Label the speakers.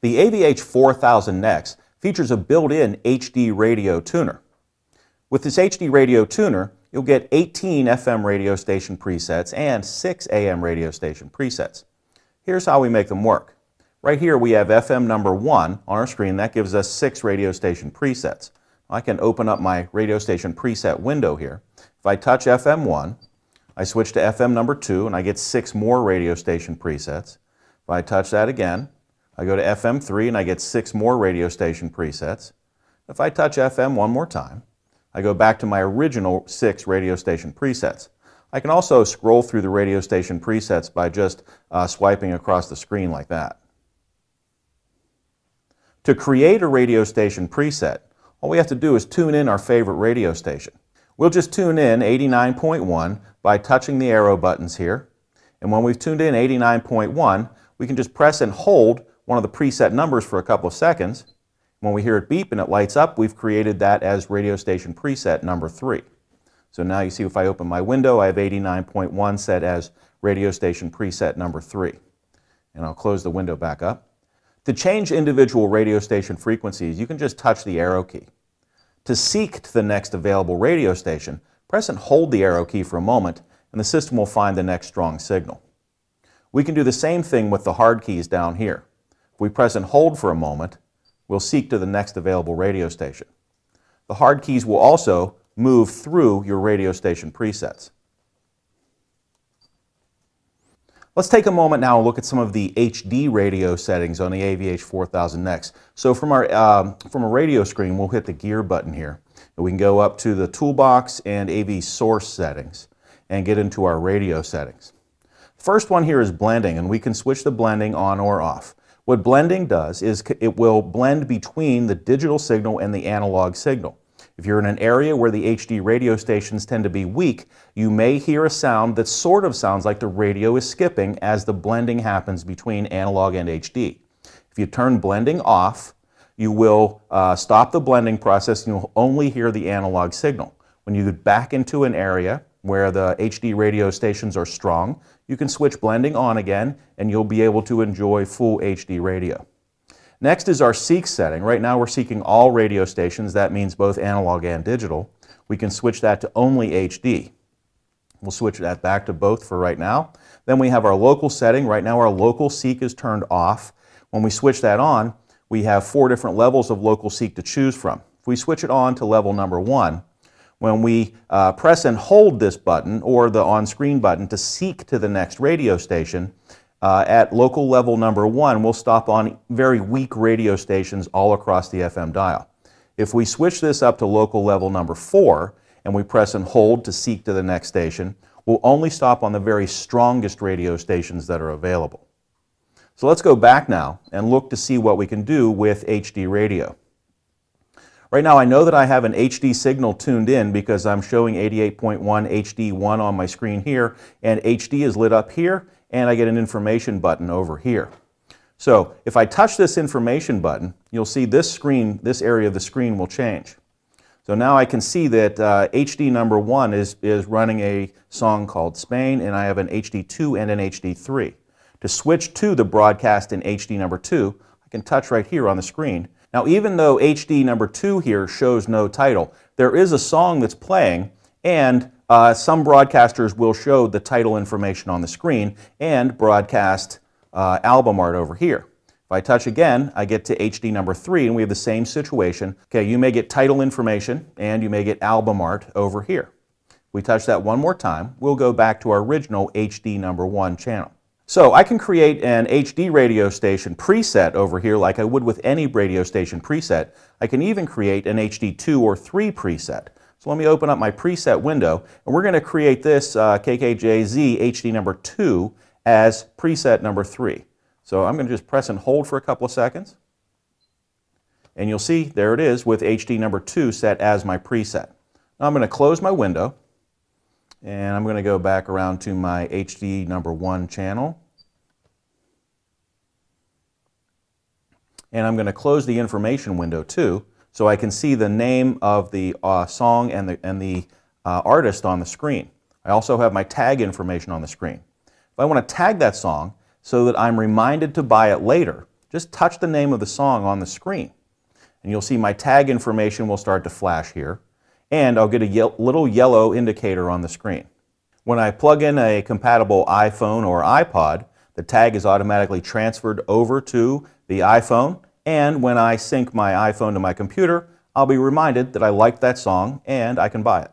Speaker 1: The AVH-4000NEX features a built-in HD radio tuner. With this HD radio tuner, you'll get 18 FM radio station presets and 6 AM radio station presets. Here's how we make them work. Right here we have FM number 1 on our screen. That gives us 6 radio station presets. I can open up my radio station preset window here. If I touch FM 1, I switch to FM number 2 and I get 6 more radio station presets. If I touch that again, I go to FM 3 and I get 6 more radio station presets. If I touch FM one more time, I go back to my original 6 radio station presets. I can also scroll through the radio station presets by just swiping across the screen like that. To create a radio station preset, all we have to do is tune in our favorite radio station. We'll just tune in 89.1 by touching the arrow buttons here. And when we've tuned in 89.1, we can just press and hold one of the preset numbers for a couple of seconds. When we hear it beep and it lights up, we've created that as radio station preset number 3. So now you see if I open my window, I have 89.1 set as radio station preset number 3. And I'll close the window back up. To change individual radio station frequencies, you can just touch the arrow key. To seek to the next available radio station, press and hold the arrow key for a moment, and the system will find the next strong signal. We can do the same thing with the hard keys down here. If we press and hold for a moment, we'll seek to the next available radio station. The hard keys will also move through your radio station presets. Let's take a moment now and look at some of the HD radio settings on the AVH-4000NEX. So from a radio screen, we'll hit the gear button here. And we can go up to the toolbox and AV source settings and get into our radio settings. First one here is blending, and we can switch the blending on or off. What blending does is it will blend between the digital signal and the analog signal. If you're in an area where the HD radio stations tend to be weak, you may hear a sound that sort of sounds like the radio is skipping as the blending happens between analog and HD. If you turn blending off, you will stop the blending process and you'll only hear the analog signal. When you get back into an area where the HD radio stations are strong, you can switch blending on again and you'll be able to enjoy full HD radio. Next is our seek setting. Right now we're seeking all radio stations. That means both analog and digital. We can switch that to only HD. We'll switch that back to both for right now. Then we have our local setting. Right now our local seek is turned off. When we switch that on, we have 4 different levels of local seek to choose from. If we switch it on to level number 1, when we press and hold this button or the on-screen button to seek to the next radio station, at local level number 1, we'll stop on very weak radio stations all across the FM dial. If we switch this up to local level number 4 and we press and hold to seek to the next station, we'll only stop on the very strongest radio stations that are available. So let's go back now and look to see what we can do with HD radio. Right now I know that I have an HD signal tuned in because I'm showing 88.1 HD1 on my screen here, and HD is lit up here, and I get an information button over here. So if I touch this information button, you'll see this screen, this area of the screen will change. So now I can see that HD number 1 is running a song called Spain, and I have an HD2 and an HD3. To switch to the broadcast in HD number 2, I can touch right here on the screen. Now even though HD number 2 here shows no title, there is a song that's playing, and some broadcasters will show the title information on the screen and broadcast album art over here. If I touch again, I get to HD number 3 and we have the same situation. Okay, you may get title information and you may get album art over here. If we touch that one more time, we'll go back to our original HD number 1 channel. So I can create an HD radio station preset over here like I would with any radio station preset. I can even create an HD2 or 3 preset. So let me open up my preset window, and we're going to create this KKJZ HD number 2 as preset number 3. So I'm going to just press and hold for a couple of seconds, and you'll see there it is with HD number 2 set as my preset. Now I'm going to close my window, and I'm going to go back around to my HD number 1 channel. And I'm going to close the information window too, so I can see the name of the song and the artist on the screen. I also have my tag information on the screen. If I want to tag that song so that I'm reminded to buy it later, just touch the name of the song on the screen. And you'll see my tag information will start to flash here, and I'll get a little yellow indicator on the screen. When I plug in a compatible iPhone or iPod, the tag is automatically transferred over to the iPhone, and when I sync my iPhone to my computer, I'll be reminded that I like that song and I can buy it.